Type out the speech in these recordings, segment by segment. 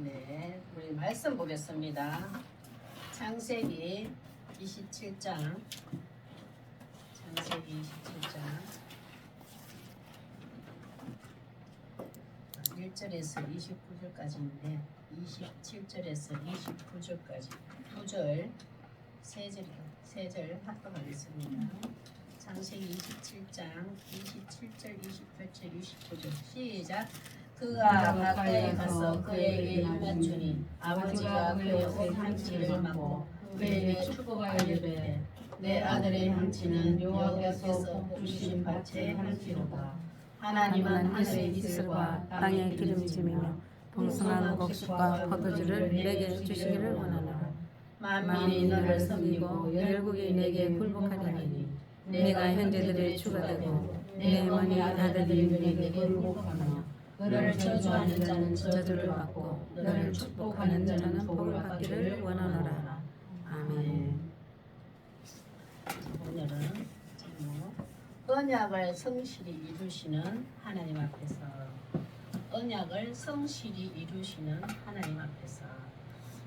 네, 우리 말씀 보겠습니다. 창세기 27장. 창세기 27장 1절에서 29절까지인데 27절에서 29절까지 9절 세 절 합독하겠습니다. 창세기 27장 27절, 28절, 29절 시작. 그가 가까이 가서 그에게 입맞추니 아버지가 그의 옷 향치를 맡고 그에게 축복하여되 내 아들의 향치는 여호와께서 복 주신 밭의 향치로다. 하나님은 하늘의 이슬과 땅의 기름짐이며 풍성한 곡식과 포도주를 내게 주시기를 원하노라. 만민이 너를 섬기고 열국이 내게 굴복하리니 내가 현재들의 주가 되고 내 머니 아들들이 내게 굴복하며 너를 저주하는 자는 저주를 받고 너를 축복하는 자는 복을 받기를 원하노라. 아멘. 오늘은 제목 언약을 성실히 이루시는 하나님 앞에서 언약을 성실히 이루시는 하나님 앞에서.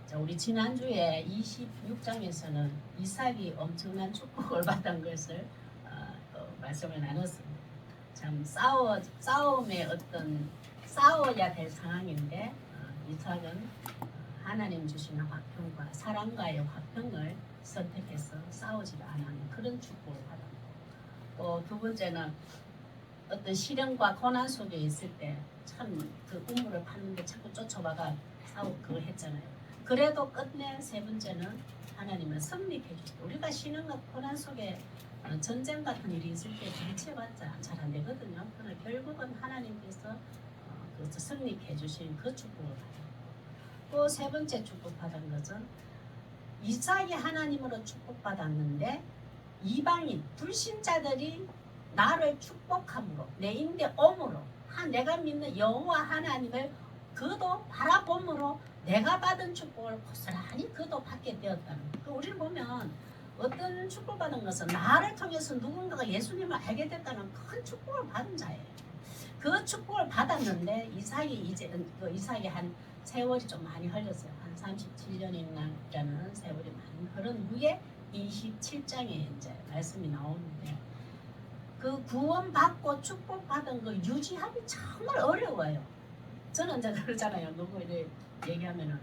자, 우리 지난주에 26장에서는 이삭이 엄청난 축복을 받은 것을 말씀을 나눴습니다. 참 싸움의 어떤 싸워야 될 상황인데 이삭은 하나님 주시는 화평과 사랑과의 화평을 선택해서 싸우지를 않는 그런 축복을 받았고, 또 두 번째는 어떤 시련과 고난 속에 있을 때 참 그 우물을 파는데 자꾸 쫓아와가 그걸 했잖아요. 그래도 끝내 세 번째는 하나님은 승리해 주시고, 우리가 시련과 고난 속에 전쟁 같은 일이 있을 때 부딪혀봤자 잘 안 되거든요. 그러나 결국은 하나님께서 그것을 승리해 주신 그 축복을 받았고, 또 세 번째 축복받은 것은 이삭이 하나님으로 축복받았는데 이방인 불신자들이 나를 축복함으로 내 인데 옴으로 내가 믿는 여호와 하나님을 그도 바라봄으로 내가 받은 축복을 고스란히 그도 받게 되었다는 거. 우리를 보면 어떤 축복받은 것은 나를 통해서 누군가가 예수님을 알게 됐다는 큰 축복을 받은 자예요. 그 축복을 받았는데 이삭이 한 세월이 좀 많이 흘렸어요. 한 37년이라는 세월이 많이 흐른 후에 27장에 이제 말씀이 나오는데, 그 구원받고 축복받은 거 유지하기 정말 어려워요. 저는 이제 그러잖아요. 누구 이래 얘기하면은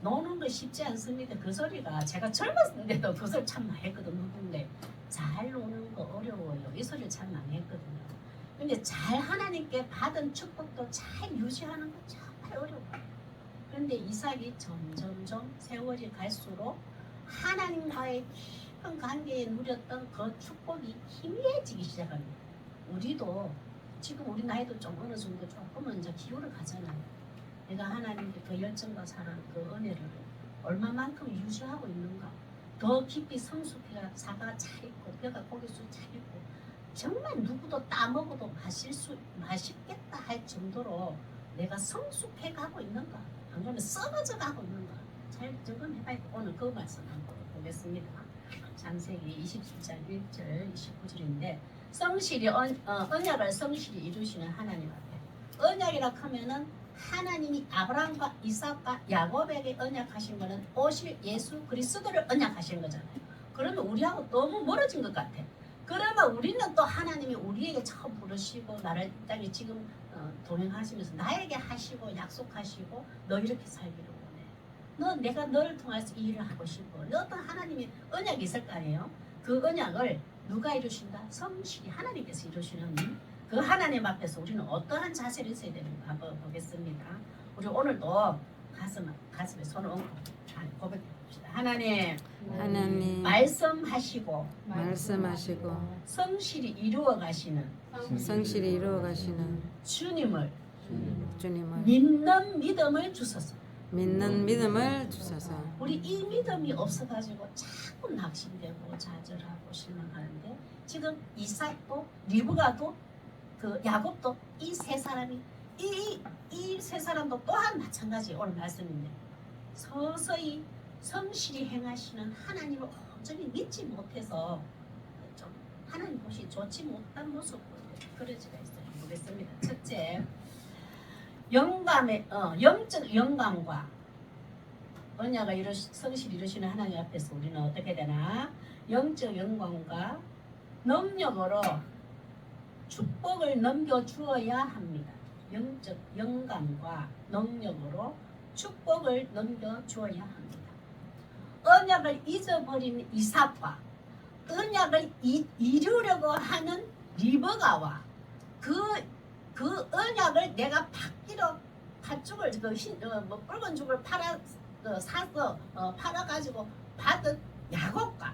노는 거 쉽지 않습니다. 그 소리가 제가 젊었을 때도 그 소리 참 많이 했거든. 누군데 잘 노는 거 어려워요. 이 소리 참 많이 했거든요. 근데 잘 하나님께 받은 축복도 잘 유지하는 거 정말 어려워요. 그런데 이삭이 점점점 세월이 갈수록 하나님과의 깊은 관계에 누렸던 그 축복이 희미해지기 시작합니다. 우리도 지금 우리 나이도 좀 어느 정도 조금은 이제 기울어 가잖아요. 내가 하나님께 그 열정과 사랑, 그 은혜를 얼마만큼 유지하고 있는가. 더 깊이 성숙해가 사과 잘 있고 뼈가 고기수 잘 있고 정말 누구도 따먹어도 맛있겠다 할 정도로 내가 성숙해 가고 있는가, 안 그러면 썩어져 가고 있는가, 잘 점검해봐야 돼. 오늘 그 말씀 한번 보겠습니다. 창세기 27장 1절 29절인데 성실히 언약을 성실히 이루시는 하나님 앞에, 언약이라 하면은 하나님이 아브라함과 이삭과 야곱에게 언약하신 거는 오실 예수 그리스도를 언약하신 거잖아요. 그러면 우리하고 너무 멀어진 것 같아. 그러면 우리는 또 하나님이 우리에게 처음 부르시고 나를 이 땅에 지금 동행하시면서 나에게 하시고 약속하시고 너 이렇게 살기를 원해. 내가 너를 통해서 이 일을 하고 싶어. 어떤 하나님의 언약이 있을 거 아니에요. 그 언약을 누가 이루신다? 성실히 하나님께서 이루시는 그 하나님 앞에서 우리는 어떠한 자세를 있어야 되는가 한번 보겠습니다. 우리 오늘도 가슴에 손을 얹고 고백해 봅시다. 하나님 말씀하시고 성실히 이루어 가시는 주님을 믿는 믿음을 주소서. 우리 이 믿음이 없어가지고 자꾸 낙심되고 좌절하고 실망하는데, 지금 이삭도 리브가도 그 야곱도 이 세 사람이 이 세 사람도 또한 마찬가지 오늘 말씀인데, 서서히 성실히 행하시는 하나님을 온전히 믿지 못해서 좀 하나님 보시 좋지 못한 모습 그러지가 있어요. 보겠습니다. 첫째, 영감의 영적 영감과 언약을 성실 이루시는 하나님 앞에서 우리는 어떻게 되나? 영적 영광과 능력으로 축복을 넘겨주어야 합니다. 영적 영감과 능력으로 축복을 넘겨주어야 합니다. 언약을 잊어버린 이삭과 언약을 이루려고 하는 리브가와 그 언약을 내가 받기로 팥죽을 붉은 죽을 사서 팔아가지고 받은 야곱과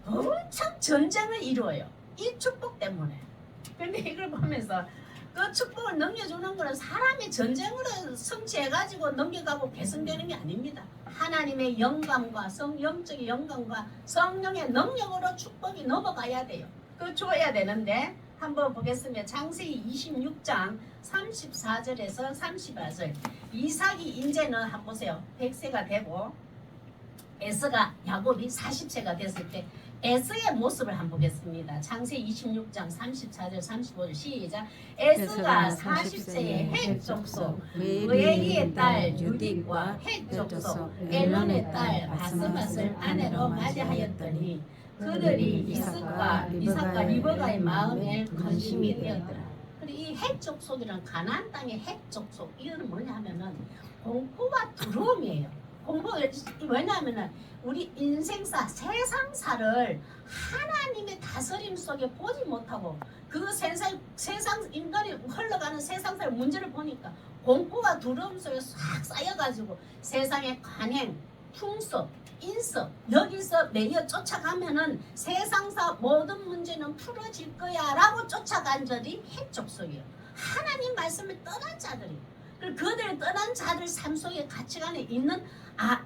엄청 전쟁을 이루어요. 이 축복 때문에. 근데 이걸 보면서 그 축복을 넘겨주는 것은 사람이 전쟁으로 성취해가지고 넘겨가고 개선되는 게 아닙니다. 하나님의 영감과 영적인 영감과 성령의 능력으로 축복이 넘어가야 돼요. 그 줘야 되는데 한번 보겠습니다. 창세기 26장 34절에서 38절. 이삭이 이제는 한번 보세요. 100세가 되고 에서가 야곱이 40세가 됐을 때 에서의 모습을 한번 보겠습니다. 창세기 26장 34절 35절 시작. 에서가 40세에 헷 족속 의엘이의 딸 유딕과 헷 족속 엘론의 딸 바스맛을 아내로 맞이하였더니 그들이 이삭과 리브가의 마음에 관심이 되었더라. 그리고 이 헷 족속이란 가나안 땅의 헷 족속 이거는 뭐냐 하면은 공포와 두려움이에요. 왜냐하면은 우리 인생사 세상사를 하나님의 다스림 속에 보지 못하고 그 세상 인간이 흘러가는 세상사의 문제를 보니까 공포와 두려움 속에 싹 쌓여가지고 세상의 관행, 풍습, 인습 여기서 매여 쫓아가면은 세상사 모든 문제는 풀어질 거야 라고 쫓아간 자들이 헷족속이에요. 하나님 말씀을 떠난 자들이. 그들을 떠난 자들 삶 속에 가치관에 있는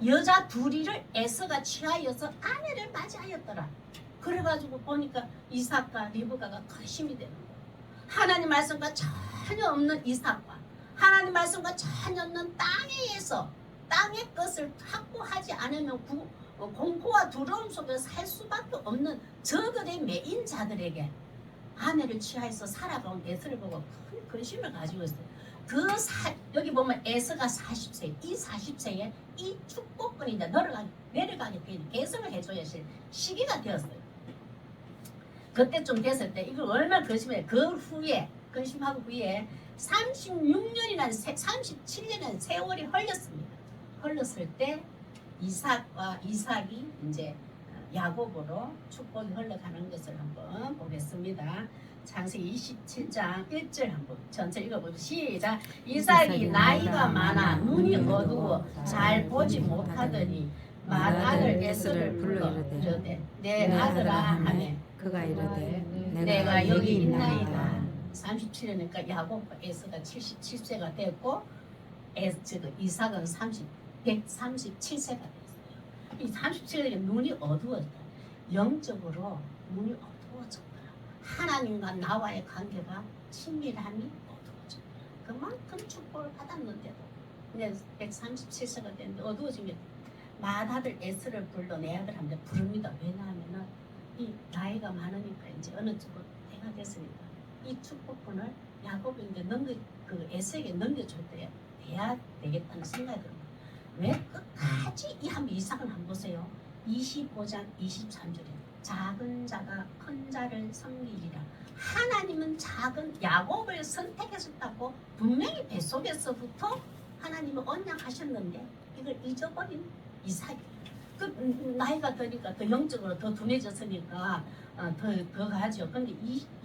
여자 둘이를 에서가 취하여서 아내를 맞이하였더라. 그래가지고 보니까 이삭과 리브가가 근심이 되는 거예요. 하나님 말씀과 전혀 없는 이삭과 하나님 말씀과 전혀 없는 땅의 것을 확보하지 않으면 공포와 두려움 속에서 살 수밖에 없는 저들의 메인 자들에게 아내를 취하여서 살아가온 에서를 보고 큰 근심을 가지고 있어요. 여기 보면 에서가 40세, 이 40세에 이 축복권이 이제 내려가게 되는 개선을 해줘야 할 시기가 되었어요. 그때쯤 됐을 때 이걸 얼마나 근심해. 그 후에 근심하고 후에 36년이나 37년의 세월이 흘렀습니다. 흘렀을 때 이삭이 이제 야곱으로 축복이 흘러가는 것을 한번 보겠습니다. 창세기 27장 1절 한번 전체 읽어보죠. 시작. 이삭이 나이가 많아 눈이 어두워 잘 보지 못하더니 맏아들 에서를 불러 이르되 내 아들아 하매 그가 이르되 내가 여기 있나이다. 37년이니까 야곱과 에서가 77세가 됐고 이삭은 137세가 됐어요. 이 37년에 눈이 어두워졌다. 영적으로 눈이 어두워졌다. 하나님과 나와의 관계가 친밀함이 어두워져. 그만큼 축복을 받았는데도 이제 137세가 됐는데 어두워지면 맏아들 에스를 불러 내 아들한테 부릅니다. 왜냐하면은 이 나이가 많으니까 이제 어느 쪽으로 때가 됐으니까 이 축복권을 야곱이 이제 그 에스에게 넘겨줄 때 돼야 되겠다는 생각이 들어요. 왜 끝까지 이삭을 한번 보세요. 25장 23절에 작은 자가 큰 자를 섬기리라. 하나님은 작은 야곱을 선택하셨다고 분명히 뱃속에서부터 하나님은 언약하셨는데 이걸 잊어버린 이삭이. 나이가 드니까 더 영적으로 더 둔해졌으니까 더 가죠. 근데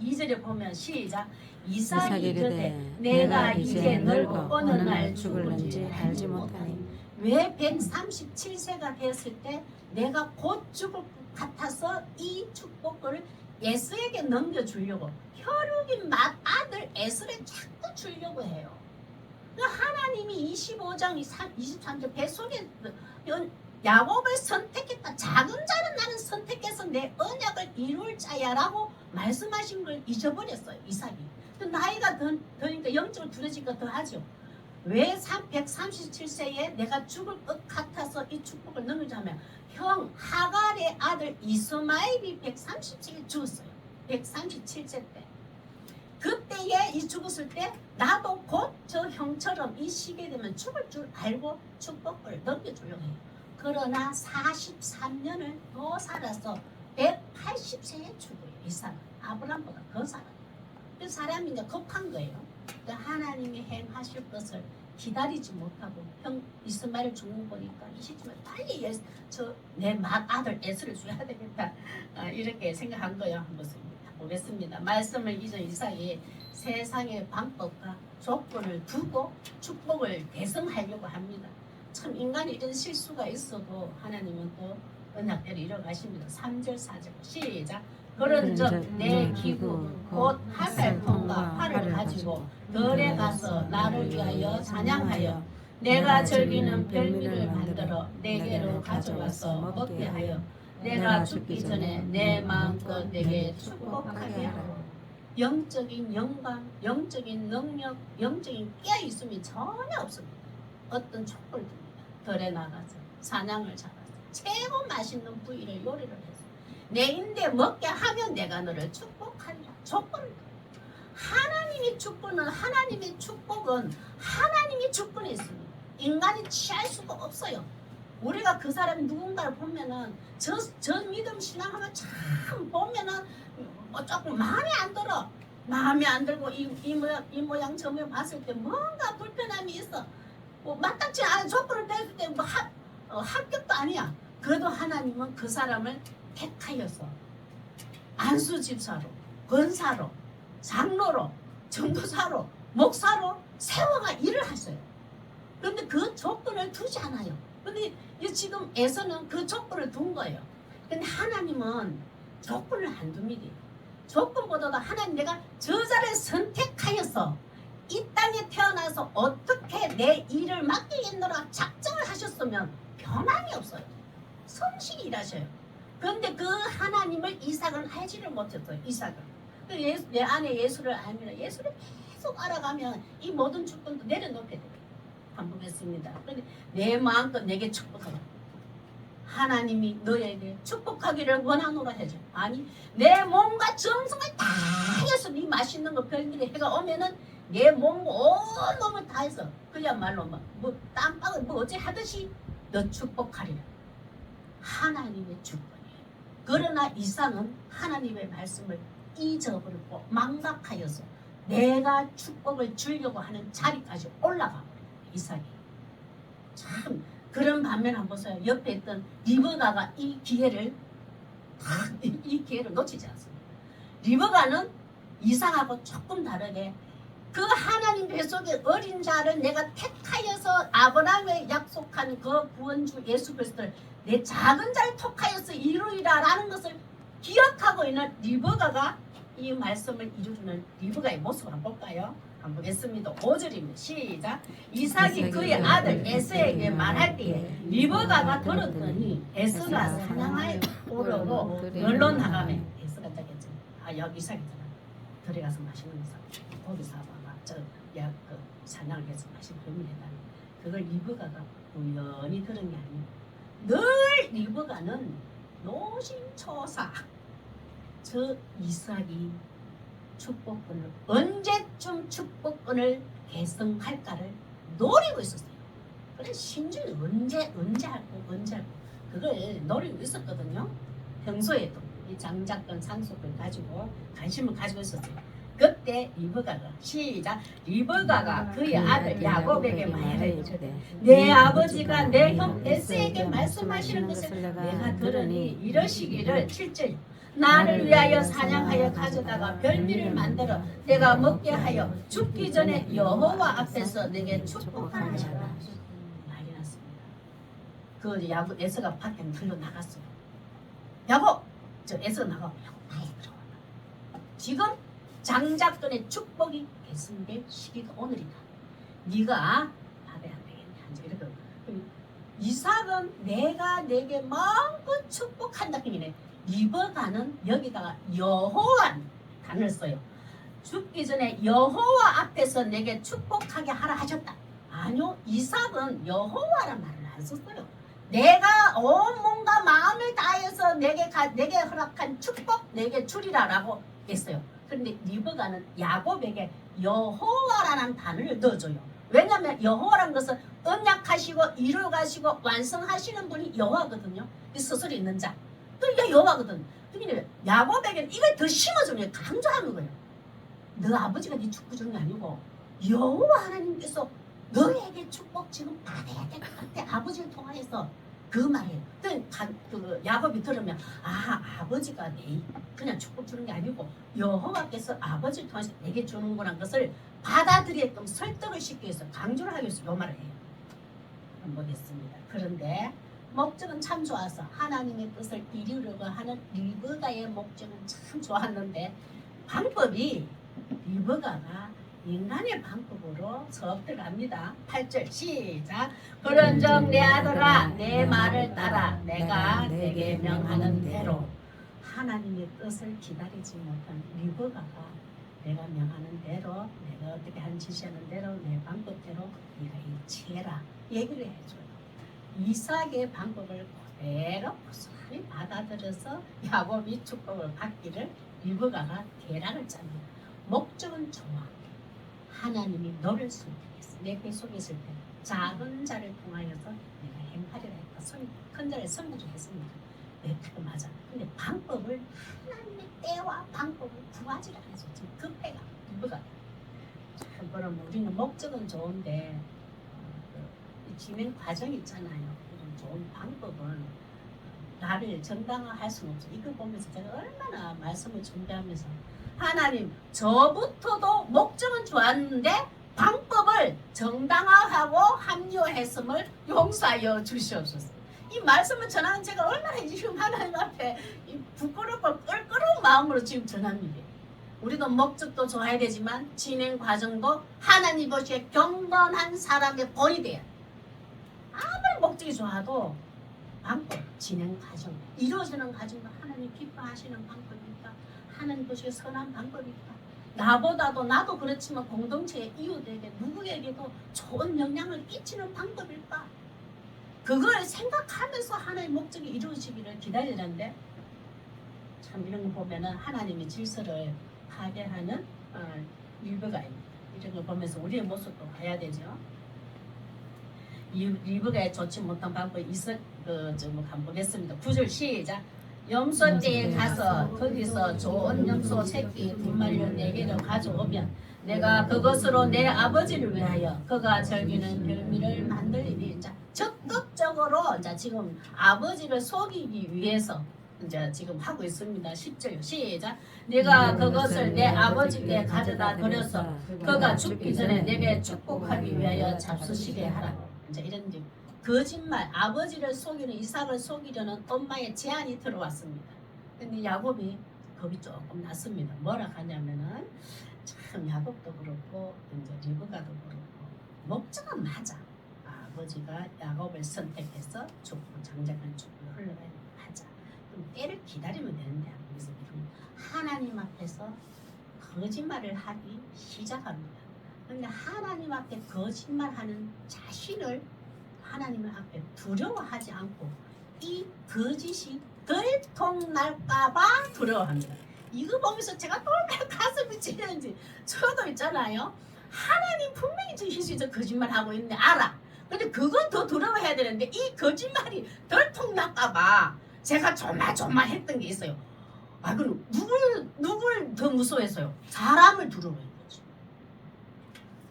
2절에 보면 시작. 이삭이 이르되 내가 이제 늙고 어느 날 죽을는지 알지 못하니. 왜 137세가 됐을 때 내가 곧 죽을 것 같아서 이 축복을 에스에게 넘겨주려고 혈육인 맏아들 에스를 자꾸 주려고 해요. 하나님이 25장 23절 뱃속에 야곱을 선택했다. 작은 자는 나는 선택해서 내 언약을 이룰 자야라고 말씀하신 걸 잊어버렸어요. 이삭이. 나이가 더니까 영적으로 두려지니까 더 하죠. 왜 137세에 내가 죽을 것 같아서 이 축복을 넘기자면 형 하갈의 아들 이스마엘이 137에 죽었어요. 137세 때. 그때에 이 죽었을 때 나도 곧 저 형 형처럼 이 시기에 되면 죽을 줄 알고 축복을 넘겨주려고 해요. 그러나 43년을 더 살아서 180세에 죽어요. 이삭은 아브라함보다 더 살아요. 그 사람이 이제 급한 거예요. 하나님이 행하실 것을 기다리지 못하고 이스마엘 죽는 거니까 이 시점에 빨리 내 아들 에스를 줘야 되겠다, 이렇게 생각한 거예요. 한번 보겠습니다. 말씀을 잊은 이삭이 세상의 방법과 조건을 두고 축복을 계승하려고 합니다. 참 인간이 이런 실수가 있어도 하나님은 또 언약대로 이뤄가십니다. 3절 4절 시작. 그런즉 내 기구 곧 하살통과 활을 가지고 들에 가서 나를 위하여 사냥하여 내가 즐기는 별미를 만들어 내게로 가져와서 먹게 하여 내가 죽기 전에 내 마음껏 내게 축복하게 하라. 영적인 영광, 영적인 능력, 영적인 깨어있음이 전혀 없습니다. 어떤 촛불 듭니다. 들에 나가서 사냥을 잡아서 최고 맛있는 부위를 요리를 해서 내 인대 먹게 하면 내가 너를 축복하리라. 조건을 하나님의 축복은 하나님의 축복에 있습니다. 인간이 취할 수가 없어요. 우리가 그 사람 누군가를 보면은 저 믿음 신앙하면 참 보면은 조금 마음에 안 들어. 마음에 안 들고 이 모양 저 모양 봤을 때 뭔가 불편함이 있어. 마땅치 않은 조건을 냈을 때 합격도 아니야. 그래도 하나님은 그 사람을 택하여서 안수 집사로, 권사로, 장로로, 전도사로, 목사로 세워가 일을 하세요. 그런데 그 조건을 두지 않아요. 근데 지금 에서는 그 조건을 둔 거예요. 근데 하나님은 조건을 안 둡니다. 조건보다도 하나님 내가 저자를 선택하여서 이 땅에 태어나서 어떻게 내 일을 맡기겠노라 작정을 하셨으면 변함이 없어요. 성실히 일하셔요. 그런데 그 하나님을 이삭은 알지를 못했어요. 이삭은 내 안에 예수를 알면 예수를 계속 알아가면 이 모든 축복도 내려놓게 돼요. 한번 보겠습니다. 그런데 내 마음껏 내게 축복하라. 하나님이 너에게 축복하기를 원하노라 해줘. 아니 내 몸과 정성을 다 해서 네 맛있는 거 별미를 해가 오면은 내 몸과 온 몸을 다 해서 그야말로 뭐 땀방울 어째 하듯이 너 축복하리라. 하나님의 축복이에요. 그러나 이삭은 하나님의 말씀을 잊어버리고 망각하여서 내가 축복을 주려고 하는 자리까지 올라가 버려요. 이삭이 참 그런 반면 한번 보세요. 옆에 있던 리브가가 이 기회를 놓치지 않습니다. 리브가는 이삭하고 조금 다르게 그 하나님 뱃속의 어린 자를 내가 택하여서 아브라함에 약속한 그 구원주 예수 그리스도를 내 작은 자를 택하여서 이루리라라는 것을 기억하고 있는 리브가가 이 말씀을 이루는 리브가의 모습을 한번 볼까요? 한번 보겠습니다. 5절입니다. 시작. 이삭이 그의 아들 에서에게 말할 때에 리브가가 들었더니 에서가 사냥하여 오려고 놀러 나가며 에서가 저겠죠. 여기 이삭이잖아. 들어가서 맛있는 거 사. 고기 사봐. 그 사냥을 해서 맛있는 걸 해달라. 그걸 리브가가 우연히 들은 게 아니에요. 늘 리브가는 노심초사 저 이삭이 축복권을 언제쯤 축복권을 계승할까를 노리고 있었어요. 그래 신중히 언제 할고 그걸 노리고 있었거든요. 평소에도 이 장자권 상속을 가지고 관심을 가지고 있었어요. 그때 리브가가 시작. 리브가가 그의 아들 야곱에게 말하여 내 아버지가 내 형 에서에게 말씀하시는 것을 내가 들으니 이러시기를 7절 나를 위하여 사냥하여 가져다가 별미를 만들어 내가 먹게 하여 죽기 전에 여호와 앞에서 내게 축복하라 하셨다. 난리 났습니다. 그 야곱 에서가 밖에 들러 나갔어요. 야곱 저 에서 나가고 야곱 나에 들어와. 지금 장자권의 축복이 계승될 시기가 오늘이다. 네가 밥에 안 되겠냐 이렇게. 이삭은 내가 내게 마음껏 축복한다 힘이네. 리브가는 여기다가 여호와 단을 써요. 죽기 전에 여호와 앞에서 내게 축복하게 하라 하셨다. 아니요, 이삭은 여호와란 말을 안 썼어요. 내가 온 몸과 마음을 다해서 내게 허락한 축복 내게 주리라라고 했어요. 그런데 리브가는 야곱에게 여호와라는 단어를 넣어줘요. 왜냐하면 여호와라는 것은 언약하시고 이루어가시고 완성하시는 분이 여호와거든요. 이 스스로 있는 자. 그러니까 여호와거든. 그러니까 야곱에게는 이걸 더 심어주면 강조하는 거예요. 너 아버지가 네 축복 주는 게 아니고 여호와 하나님께서 너에게 축복 지금 받아야 될 것 같아. 아버지를 통하여서 그 말이에요. 그 야곱이 들으면 아버지가 내 그냥 축복 주는 게 아니고 여호와께서 아버지를 통해서 내게 주는 거란 것을 받아들이게끔 설득을 시키기 위해서 강조를 하기 위해서 요 말을 해요. 한번 보겠습니다. 그런데 목적은 참 좋아서 하나님의 뜻을 이루려고 하는 리브가의 목적은 참 좋았는데 방법이 리브가가 인간의 방법으로 석 들어갑니다. 8절 시작. 그런즉 내 아들아 내 말을 따라 내가 내게 명하는 대로. 하나님의 뜻을 기다리지 못한 리브가가 내가 명하는 대로 내가 어떻게 한 지시하는 대로 내 방법대로 네가 일치해라 얘기를 해줘요. 이삭의 방법을 그대로 고스란히 받아들여서 야곱이 축복을 받기를 리브가가 계략을 짭니다. 목적은 좋아. 하나님이 너를 선택했어. 내게 속였을 때 작은 자를 통하여서 내가 행하리라 했다. 큰 자를 선물을 했습니다. 내 뜻은 맞아. 근데 방법을 하나님의 때와 방법을 구하지 않아서 지금 급해가 리브가. 그럼 우리는 목적은 좋은데 진행 과정이 있잖아요. 좋은 방법은 나를 정당화할 수는 없어. 이거 보면서 제가 얼마나 말씀을 준비하면서 하나님 저부터도 목적은 좋았는데 방법을 정당화하고 합리화했음을 용서하여 주시옵소서. 이 말씀을 전하는 제가 얼마나 지금 하나님 앞에 부끄럽고 껄끄러운 마음으로 지금 전합니다. 우리도 목적도 좋아야 되지만 진행 과정도 하나님 보시기에 경건한 사람의 본이 돼요. 아무리 목적이 좋아도 방법, 진행 과정, 이루어지는 과정도 하나님 기뻐하시는 방법이니까 하나님 보시기에 선한 방법이니까 나보다도 나도 그렇지만 공동체의 이웃에게 누구에게도 좋은 영향을 끼치는 방법일까? 그걸 생각하면서 하나님의 목적이 이루어지기를 기다리는데 참 이런 거 보면은 하나님의 질서를 파괴하는 리브가입니다. 이런 걸 보면서 우리의 모습도 봐야 되죠. 리브가에 좋지 못한 방법이 있어 한번 보겠습니다. 9절 시작. 염소떼에 가서 거기서 좋은 염소 새끼 2마리를 내게로 가져오면 내가 그것으로 내 아버지를 위하여 그가 즐기는 별미를 만들리니. 자, 적극적으로 자 지금 아버지를 속이기 위해서 이제 지금 하고 있습니다. 10절 시작. 내가 그것을 내 아버지께 가져다 드려서 그가 죽기 전에 내게 축복하기 위하여 잡수시게 하라. 이제 이런 거짓말, 아버지를 속이는 이삭을 속이려는 엄마의 제안이 들어왔습니다. 근데 야곱이 겁이 조금 났습니다. 뭐라 하냐면은 참 야곱도 그렇고 이제 리브가도 그렇고 목적은 맞아. 아버지가 야곱을 선택해서 축복 장작한 축복을 흘러가야 맞아. 그럼 때를 기다리면 되는데 그래서 하나님 앞에서 거짓말을 하기 시작합니다. 그런데 하나님 앞에 거짓말하는 자신을 하나님 앞에 두려워하지 않고 이 거짓이 들통날까봐 두려워합니다. 이거 보면서 제가 얼마나 가슴이 찌르는지 저도 있잖아요. 하나님 분명히 주실 수 있어 거짓말하고 있는데 알아. 근데 그건 더 두려워해야 되는데 이 거짓말이 들통날까봐 제가 조마조마했던 게 있어요. 그럼 누굴 더 무서워했어요? 사람을 두려워했죠.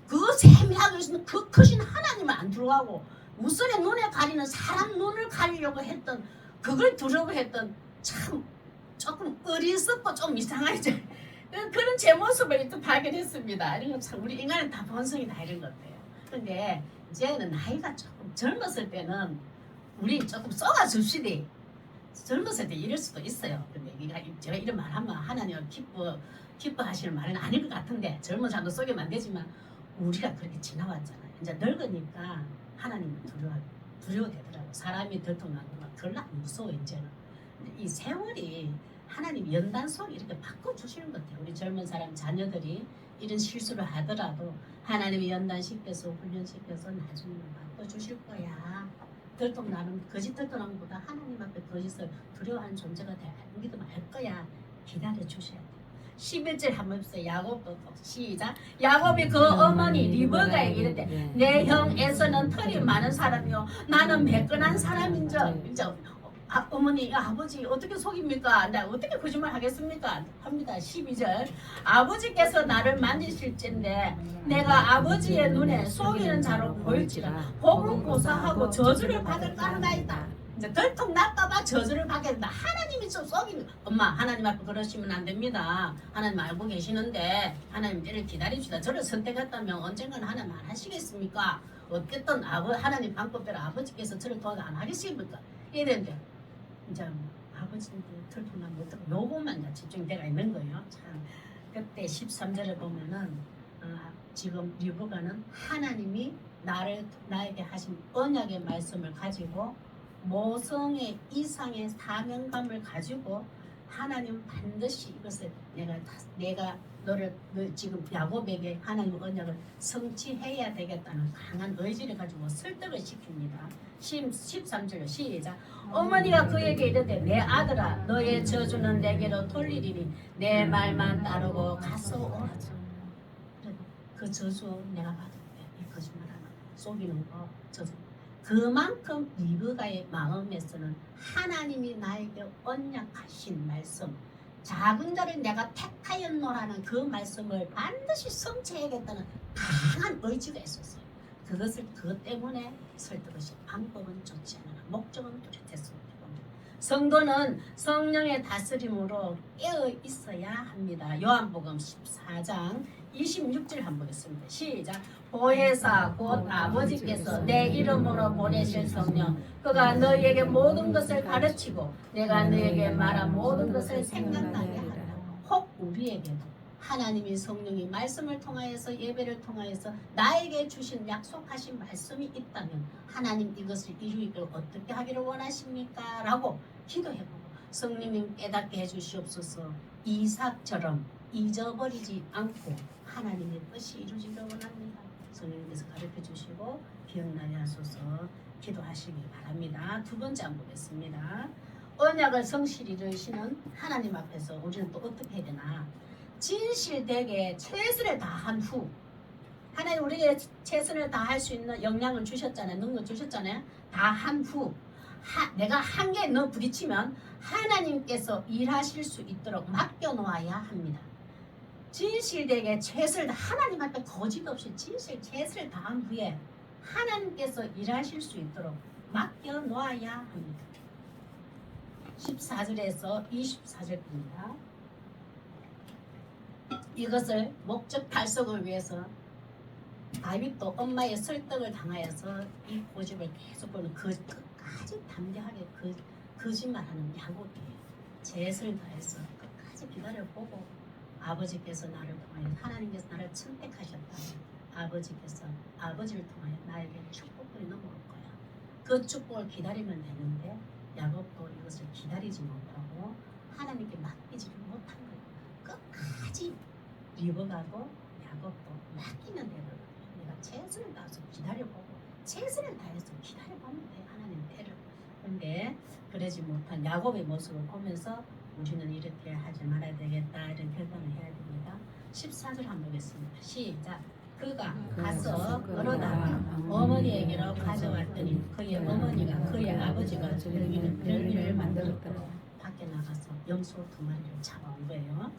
그 세밀하게 있으면 그 크신 하나님을 안 두려워하고 우선의 눈에 가리는 사람 눈을 가리려고 했던 그걸 두려워했던 참 조금 어리석고 좀 이상하죠. 그런 제 모습을 또 발견했습니다. 이런 거 참 우리 인간은 다 본성이 다 이런 것 같아요. 근데 이제는 나이가 조금 젊었을 때는 우리 조금 쏘아줍시다. 젊었을 때 이럴 수도 있어요. 근데 제가 이런 말 하면 하나님 기뻐하시는 말은 아닐 것 같은데 젊은 사람도 쏘기면 안 되지만 우리가 그렇게 지나왔잖아요. 이제 늙으니까 하나님을 두려워되더라고. 사람이 들통나는 건 별로 안 무서워 이제는. 이 세월이 하나님 연단 속에 이렇게 바꿔주시는 것 같아요. 우리 젊은 사람 자녀들이 이런 실수를 하더라도 하나님이 연단시켜서 훈련시켜서 나중에 바꿔주실 거야. 거짓 들통나는 것보다 하나님 앞에 거짓을 두려워하는 존재가 될 믿음 알 거야. 기다려 주셔야 돼요. 11절 한번 해보세요. 야곱도 시작. 야곱이 그 어머니 리브가에게 이르되 내 형 에서는 털이 많은 사람이요 나는 매끈한 사람인즉 이제 어머니 아버지 어떻게 속입니까? 나 어떻게 거짓말 하겠습니까? 합니다. 12절 아버지께서 나를 만지실진데 내가 아버지의 눈에 속이는 자로 보일지라 복은 고사하고 저주를 받을까 하나이다. 이제 덜통 날까봐 저주를 받게 된다. 하나님이 좀 속이는 엄마 하나님 앞에 그러시면 안 됩니다. 하나님 알고 계시는데 하나님 때를 기다립시다. 저를 선택했다면 언젠가는 하나님 안 하시겠습니까? 어쨌든 하나님 방법대로 아버지께서 저를 도와서 안 하겠습니까? 이랬는데 이제 아버지한테 털통난 못하고 요것만 집중돼가 있는 거예요. 참 그때 13절에 보면은 지금 리브가는 하나님이 나에게 하신 언약의 말씀을 가지고 모성의 이상의 사명감을 가지고 하나님 반드시 이것을 내가 너를 지금 야곱에게 하나님 언약을 성취해야 되겠다는 강한 의지를 가지고 설득을 시킵니다. 13절 시작. 어머니가 그에게 이르되 내 아들아 너의 저주는 내게로 돌리리니 내 말만 따르고 가서 오라. 그 저주 내가 받을게. 이 거짓말하는 속이는 거 저주. 그만큼 리브가의 마음에서는 하나님이 나에게 언약하신 말씀 작은 자를 내가 택하였노라는 그 말씀을 반드시 성취해야겠다는 강한 의지가 있었어요. 그것 때문에 설득하신 방법은 좋지 않으나 목적은 뚜렷했습니다. 성도는 성령의 다스림으로 깨어 있어야 합니다. 요한복음 14장 26절 한번 보겠습니다. 시작. 보혜사 곧 아버지께서 내 이름으로 보내실 성령 그가 너희에게 모든 것을 가르치고 내가 너희에게 말한 모든 것을 생각나게 하라. 혹 우리에게도 하나님이 성령이 말씀을 통하여서 예배를 통하여서 나에게 주신 약속하신 말씀이 있다면 하나님 이것을 이루기를 어떻게 하기를 원하십니까? 라고 기도해보고 성령님 깨닫게 해주시옵소서. 이삭처럼 잊어버리지 않고 하나님의 뜻이 이루어지기를 원합니다. 성령님께서 가르쳐 주시고 기억나게 하소서. 기도하시기 바랍니다. 두 번째 한번 보겠습니다. 언약을 성실히 이루시는 하나님 앞에서 우리는 또 어떻게 해야 되나? 진실되게 최선을 다한 후 하나님 우리에게 최선을 다할 수 있는 역량을 주셨잖아요. 능력 주셨잖아요. 다한 후 내가 한계에 너 부딪히면 하나님께서 일하실 수 있도록 맡겨놓아야 합니다. 진실되게 최선을 하나님 앞에 거짓 없이 최선을 다한 후에 하나님께서 일하실 수 있도록 맡겨놓아야 합니다. 14절에서 24절입니다. 이것을 목적 달성을 위해서 다윗도 엄마의 설득을 당하여서 이 고집을 계속 보는 끝까지 담대하게 거짓말하는 야곱이에요. 최선을 다해서 끝까지 기다려보고 아버지께서 나를 통하여 하나님께서 나를 선택하셨다면 아버지를 통하여 나에게 축복을 넘어올 거야. 그 축복을 기다리면 되는데 야곱도 이것을 기다리지 못하고 하나님께 맡기지를 못한 거예요. 끝까지 리브가고 야곱도 맡기면 되거든요. 내가 최선을 다해서 기다려보고 최선을 다해서 기다려보면 돼. 하나님 때를. 그런데 그러지 못한 야곱의 모습을 보면서 우리는 이렇게 하지 말아야 되겠다 이런 결단을 해야 됩니다. 14절 한번 보겠습니다. 시작. 그가 가서 걸어다가 어머니에게로 가져왔더니 그의 어머니가 그의 아버지가 즐기는 별일을 만들었더라. 밖에 나가서 염소 2마리를 잡아온 거예요.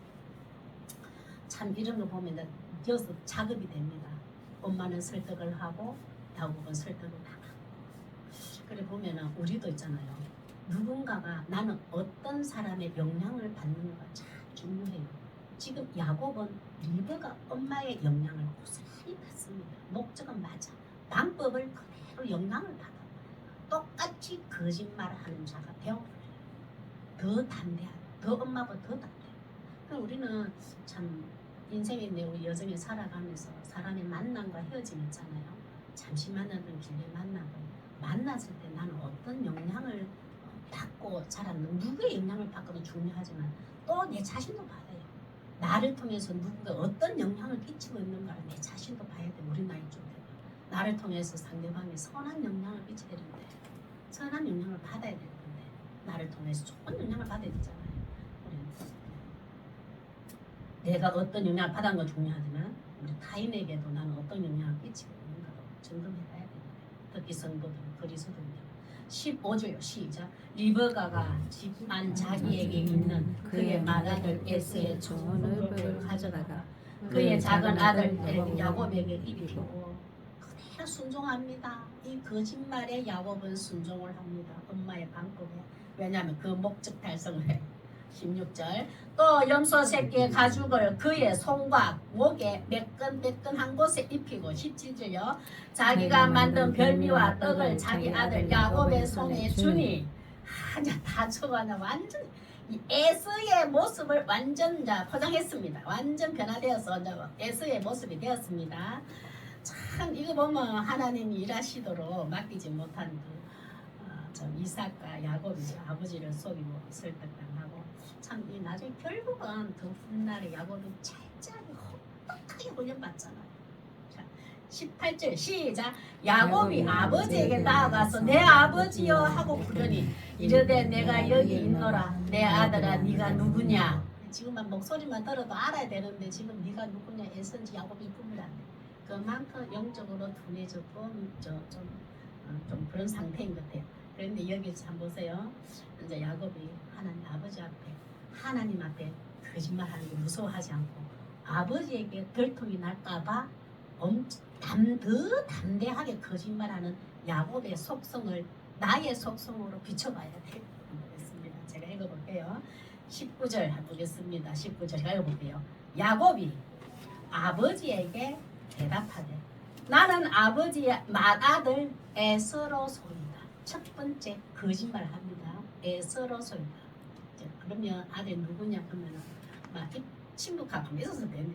참 이런 거 보면 여기서 작업이 됩니다. 엄마는 설득을 하고 야곱은 설득을 안 하고. 그래 보면은 우리도 있잖아요. 누군가가 나는 어떤 사람의 영향을 받는가 참 중요해요. 지금 야곱은 리브가 엄마의 영향을 고스란히 받습니다. 목적은 맞아. 방법을 그대로 영향을 받아. 똑같이 거짓말하는 자가 되어버려요. 더 담대하고 더 엄마보다 더 담대해요. 그럼 우리는 참 인생의 우리 여정에 살아가면서 사람의 만남과 헤어짐 있잖아요. 잠시 만나던 길에 만났을 때 나는 어떤 영향을 받고 자랐는 누구의 영향을 받고도 중요하지만 또 내 자신도 봐야 돼요. 나를 통해서 누군가 어떤 영향을 끼치고 있는가를 내 자신도 봐야 돼. 우리 나이 좀 되면 나를 통해서 상대방에 선한 영향을 끼쳐야 되는데 선한 영향을 받아야 되는데 나를 통해서 좋은 영향을 받아야 되잖아요. 내가 어떤 영향을 받은 건 중요하지만 우리 타인에게도 나는 어떤 영향을 끼치고 있는가도 점검해봐야 됩니다. 특히 성도들, 그리스도인들. 15절요. 시작. 리브가가 집안 자기에게 있는 그의 맏아들 에스의 좋은 의복을 가져다가 그의 작은 아들 야곱에게 입히고 그대로 순종합니다. 이 거짓말에 야곱은 순종을 합니다. 엄마의 방법에. 왜냐하면 그 목적 달성을 해. 16절. 또 염소 새끼의 가죽을 그의 손과 목에 매끈매끈한 곳에 입히고 17절요. 자기가 만든 별미와 떡을 자기 아들 야곱의 손에 주니 다 적어나 완전 이 에서의 모습을 완전 포장했습니다. 완전 변화되어서 에서의 모습이 되었습니다. 참 이거 보면 하나님이 일하시도록 맡기지 못한 이삭과 야곱이 아버지를 속이고 설득당하고 참 이 나중에 결국은 그 훗날에 야곱이 찰짝이 혹독하게 훈련받잖아요. 자, 18절 시작. 야곱이 아버지에게 나아가서 내 아버지여 하고 부르니 이르되 내가 여기 있노라. 내 아들아 네가 누구냐. 지금만 목소리만 들어도 알아야 되는데 지금 네가 누구냐 애선지 야곱이 부르라. 그만큼 영적으로 둔해졌고 좀 그런 상태인 것 같아요. 그런데 여기서 한번 보세요. 이제 야곱이 하나님 아버지 앞에 하나님 앞에 거짓말하는 게 무서워하지 않고 아버지에게 들통이 날까봐 더 담대하게 거짓말하는 야곱의 속성을 나의 속성으로 비춰봐야 되겠습니다. 제가 읽어볼게요. 19절 보겠습니다. 19절 제가 읽어볼게요. 야곱이 아버지에게 대답하되 나는 아버지의 맏아들 에서로소이다. 첫 번째 거짓말 합니다. 에서로소이다. 그러면 아들 누구냐 그러면 막 친구가 있어서 되네.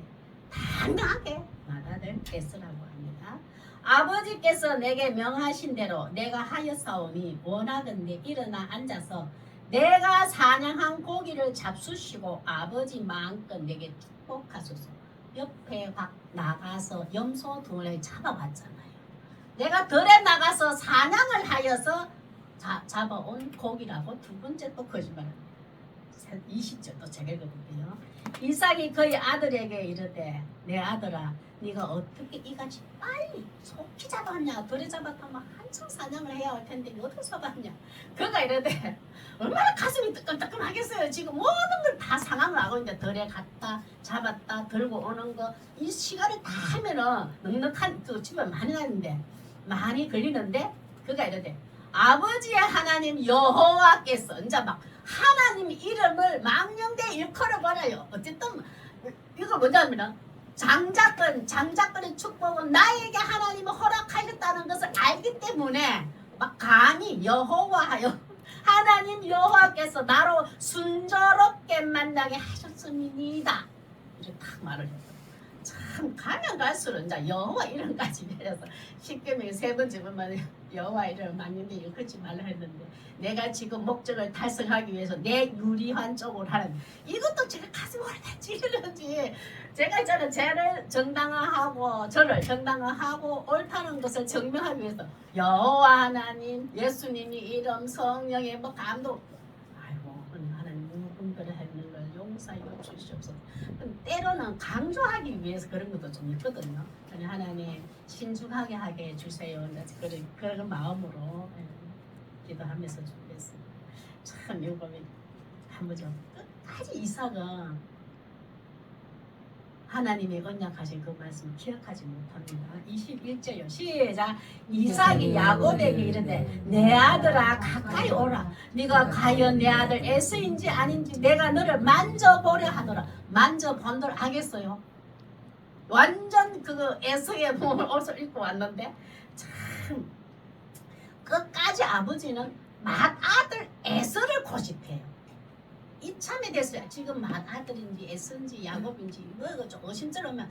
당당하게 맏아들 에서라고 합니다. 아버지께서 내게 명하신 대로 내가 하였사오니 원하건대 일어나 앉아서 내가 사냥한 고기를 잡수시고 아버지 마음껏 내게 축복하소서. 옆에 나가서 염소 둥을 잡아봤잖아요. 내가 들에 나가서 사냥을 하여서 잡아온 고기라고 두 번째 또 거짓말합니다. 20절 또 제가 읽어볼게요. 이삭이 그의 아들에게 이르되 내 아들아 네가 어떻게 이같이 빨리 속히 잡았냐. 들에 잡았다면 한참 사냥을 해야 할 텐데 어떻게 잡았냐. 그가 이르되 얼마나 가슴이 뜨끈뜨끈하겠어요. 지금 모든 걸 다 상황을 하고 있는데 들에 갔다 잡았다 들고 오는 거 이 시간을 다 하면은 넉넉한 그 집에 많이 가는데 많이 걸리는데 그가 이르되 아버지의 하나님 여호와께서 이제 막 하나님 이름을 망령되이 일컬어버려요. 어쨌든 이거 뭐냐면 장자권의 축복은 나에게 하나님을 허락하셨다는 것을 알기 때문에 막 감히 여호와하여 하나님 여호와께서 나로 순조롭게 만나게 하셨음이니이다. 이렇게 딱 말을 했어요. 참 가면 갈수록 이제 여호와 이름까지 내려서 십계명에 세 번째 보면 여호와 이름을 맞는데 일컬지 말라 했는데 내가 지금 목적을 달성하기 위해서 내 유리한 쪽으로 하는 이것도 제가 가슴 오래다 찌르는지 제가 있잖아요. 쟤를 정당화하고 저를 정당화하고 옳다는 것을 증명하기 위해서 여호와 하나님 예수님이 이름 성령의 뭐 감독 아이고 하나님 누군가를 하는 걸 용서하여 주시옵소서. 때로는 강조하기 위해서 그런 것도 좀 있거든요. 하나님 신중하게 하게 해주세요. 그런 마음으로 기도하면서 준비했습니다. 참 이거 한번 좀 끝까지 이삭은 하나님의 언약하신 그 말씀 기억하지 못합니다. 21절요. 시작. 이삭이 야곱에게 이르되 내 아들아 가까이 오라. 네가 과연 내 아들 에서인지 아닌지 내가 너를 만져보려 하노라. 만져본들 하겠어요? 완전 그 에서의 몸을 옷을 입고 왔는데 참 끝까지 아버지는 맏아들 에서를 고집해요. 이참에 됐어요. 지금 맏아들인지 에서인지 야곱인지 뭐가 좀 의심스러우면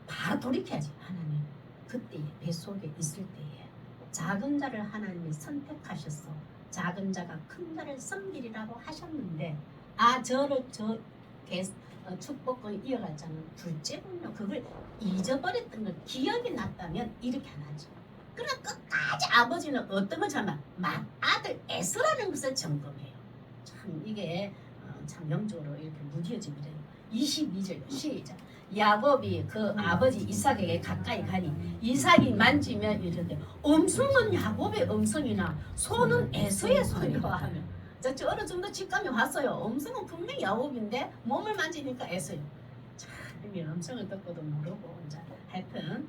바로 돌이켜야지. 하나님 그때 뱃속에 있을 때에 작은 자를 하나님이 선택하셨어. 작은 자가 큰 자를 섬기리라고 하셨는데 저를 축복을 이어갔잖아요. 둘째군요. 그걸 잊어버렸던 걸 기억이 났다면 이렇게 안 하죠. 그러나 끝까지 아버지는 어떤 걸 정말 맏아들 에서라는 것을 점검해요. 참 이게 참 영적으로 이렇게 무뎌집니다. 22절 시작. 야곱이 그 아버지 이삭에게 가까이 가니 이삭이 만지면 이르되 음성은 야곱의 음성이나 손은 에서의 손이라 하며 저 어느 정도 직감이 왔어요. 음성은 분명히 야곱인데 몸을 만지니까 에서요. 참 이게 음성을 듣고도 모르고 이제 하여튼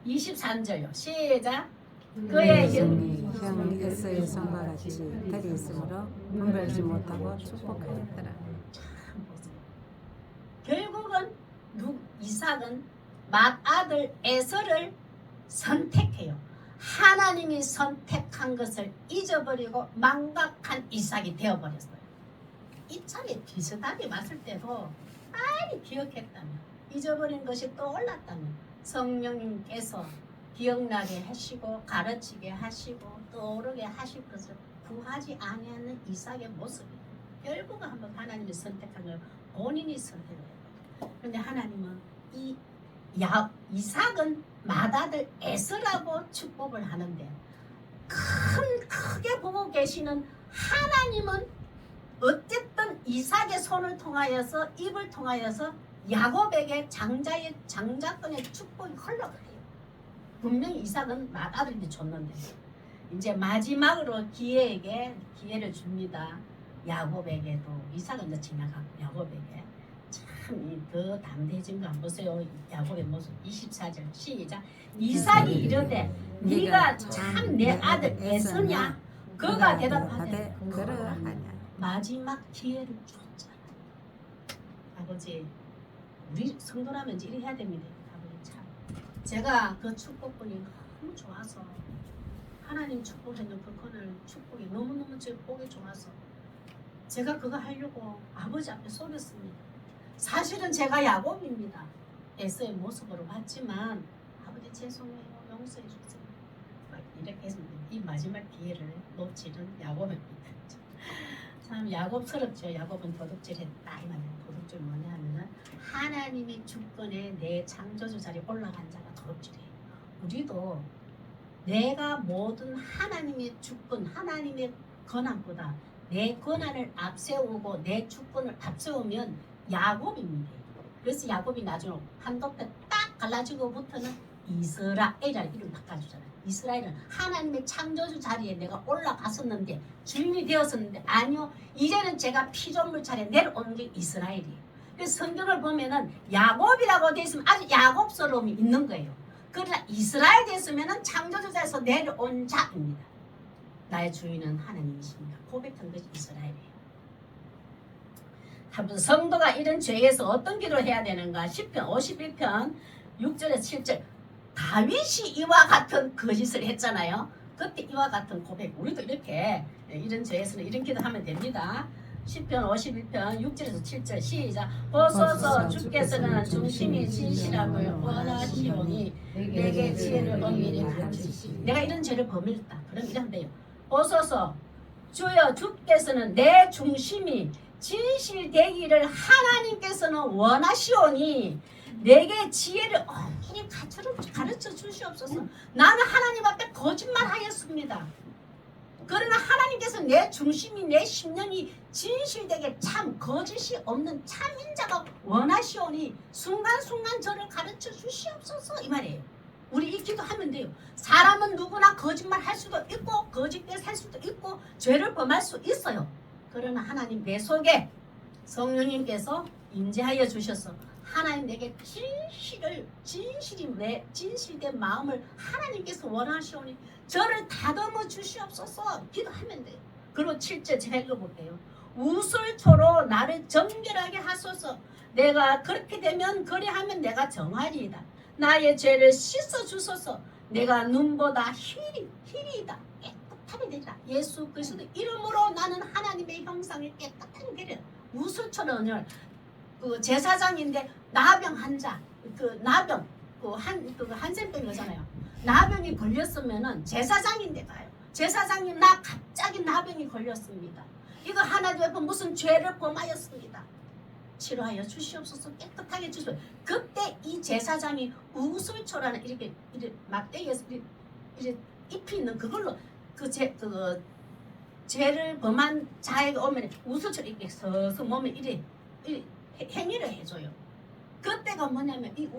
23절요 시작. 그의 형 에서의 손과 같이 달이 있으므로 분별하지 못하고 축복하였더라. 결국은 이삭은 맏아들 에서를 선택해요. 하나님이 선택한 것을 잊어버리고 망각한 이삭이 되어버렸어요. 이 차례 비슷하게 봤을 때도 빨리 기억했다면 잊어버린 것이 떠올랐다면 성령님께서 기억나게 하시고 가르치게 하시고 떠오르게 하실 것을 구하지 아니하는 이삭의 모습이에요. 결국은 한번 하나님이 선택한 걸 본인이 선택을 해요. 그런데 하나님은 이삭은 맏아들 에서라고 축복을 하는데 크게 보고 계시는 하나님은 어쨌든 이삭의 손을 통하여서 입을 통하여서 야곱에게 장자권의 축복이 흘러가요. 분명히 이삭은 맏아들인데 줬는데 이제 마지막으로 기회를 줍니다. 야곱에게도 이삭은 이제 지나가고 야곱에게 참 더 담대해진 거 안 보세요. 야곱의 모습 24절 시작. 이삭이 이르되 네가 참 내 아들 에서냐? 그가 대답하되 그러하냐. 마지막 기회를 줬잖아. 아버지 우리 성도라면 이래 해야 됩니다. 아버지 참 제가 그 축복분이 너무 좋아서 하나님 축복해준 그 그날 축복이 너무너무 제 보기 좋아서 제가 그거 하려고 아버지 앞에 속였습니다. 사실은 제가 야곱입니다. 에서의 모습으로 봤지만 아버지 죄송해요. 용서해 주세요. 이렇게 해서 이 마지막 기회를 놓치는 야곱입니다. 참 야곱스럽죠. 야곱은 도둑질했다 이 말이에요. 도둑질 뭐냐 하면은 하나님이 주권에 내 창조주 자리에 올라간 자가 도둑질이에요. 우리도 내가 모든 하나님의 주권, 하나님의 권한보다 내 권한을 앞세우고 내 주권을 앞세우면 야곱입니다. 그래서 야곱이 나중에 한독대 딱 갈라지고부터는 이스라엘이라는 이름 바꿔주잖아요. 이스라엘은 하나님의 창조주 자리에 내가 올라갔었는데 주인이 되었었는데 아니요 이제는 제가 피조물 자리에 내려오는 게 이스라엘이에요. 그래서 성경을 보면은 야곱이라고 되어 있으면 아주 야곱스러움이 있는 거예요. 그러나 이스라엘 됐으면은 창조주 자리에서 내려온 자입니다. 나의 주인은 하나님이십니다. 고백한 것이 이스라엘이에요. 성도가 이런 죄에서 어떤 기도를 해야 되는가? 10편 51편 6절에서 7절 다윗이 이와 같은 거짓을 했잖아요. 그때 이와 같은 고백 우리도 이렇게 이런 죄에서는 이런 기도하면 됩니다. 10편 51편 6절에서 7절 시작. 보소서 주께서는 중심이 진실함을 원하시오니 내게 지혜를 엄밀히 가르치시오. 내가 이런 죄를 범했다. 그럼 이러면 돼요. 보소서 주여 주께서는 내 중심이 진실되기를 하나님께서는 원하시오니 내게 지혜를 엄밀히 가르쳐 주시옵소서. 나는 하나님 앞에 거짓말하였습니다. 그러나 하나님께서 내 중심이 내 심령이 진실되게 참 거짓이 없는 참인자가 원하시오니 순간순간 저를 가르쳐 주시옵소서 이 말이에요. 우리 이 기도하면 돼요. 사람은 누구나 거짓말할 수도 있고 거짓되게 살 수도 있고 죄를 범할 수 있어요. 그러나 하나님 내 속에 성령님께서 임재하여 주셔서 하나님 내게 진실된 마음을 하나님께서 원하시오니 저를 다듬어 주시옵소서 기도하면 돼요. 그리고 7절 제가 읽어볼게요. 우슬초로 나를 정결하게 하소서. 내가 그렇게 되면 그리하면 내가 정하리이다. 나의 죄를 씻어 주소서. 내가 눈보다 희리이다. 깨끗하게 되리라. 예수 그리스도 이름으로 나는 하나님의 형상을 깨끗하게 되리라. 우슬초로는 그 제사장인데 나병 환자, 그 나병, 한센병이잖아요. 나병이 걸렸으면은 제사장인데 가요. 제사장님 나 갑자기 나병이 걸렸습니다. 이거 하나님 앞에 무슨 죄를 범하였습니다. 치료하여 주시옵소서. 깨끗하게 주시옵소서. 그때 이 제사장이 우슬초라는 이렇게 막대기에서 이렇게 잎이 있는 그걸로 그 죄를 범한 자에게 오면 우슬초를 이렇게 서서 몸에 이래 행위를 해줘요. 그때가 뭐냐면 이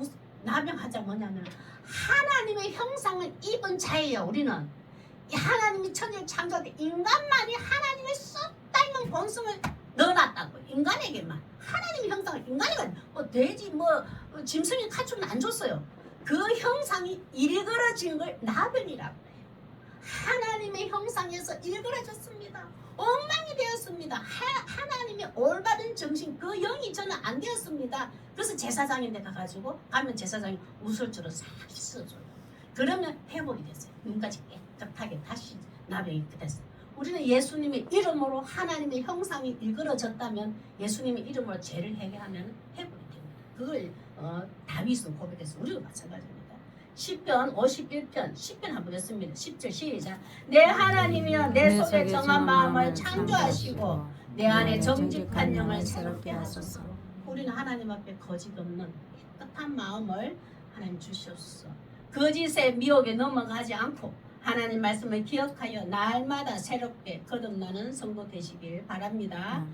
나병하자 뭐냐면 하나님의 형상을 입은 자예요. 우리는 이 하나님이 천지를 창조할 때 인간만이 하나님의 쏙 닮은 본성을 넣어놨다고. 인간에게만 하나님의 형상을 인간에게 뭐 돼지 뭐 짐승이 가축은 안 줬어요. 그 형상이 일그러진 걸 나병이라고 해요. 하나님의 형상에서 일그러졌습니다. 엉망이 되었습니다. 하나님의 올바른 정신 그 영이 저는 안 되었습니다. 그래서 제사장인데 가가지고 가면 제사장이 우설주로 싹 씻어줘요. 그러면 회복이 됐어요. 눈까지 깨끗하게 다시 나병이 됐어요. 우리는 예수님의 이름으로 하나님의 형상이 일그러졌다면 예수님의 이름으로 죄를 해결하면 회복이 됩니다. 그걸 다윗은 고백했어요. 우리도 마찬가지입니다. 시편 51편 10편 한번 보겠습니다. 10절 시작. 내 하나님이여 내 속에 정한 마음을 창조하시고 내 안에 정직한 영을 새롭게 하소서. 우리는 하나님 앞에 거짓 없는 깨끗한 마음을 하나님 주시옵소서. 거짓의 미혹에 넘어가지 않고 하나님 말씀을 기억하여 날마다 새롭게 거듭나는 성도 되시길 바랍니다.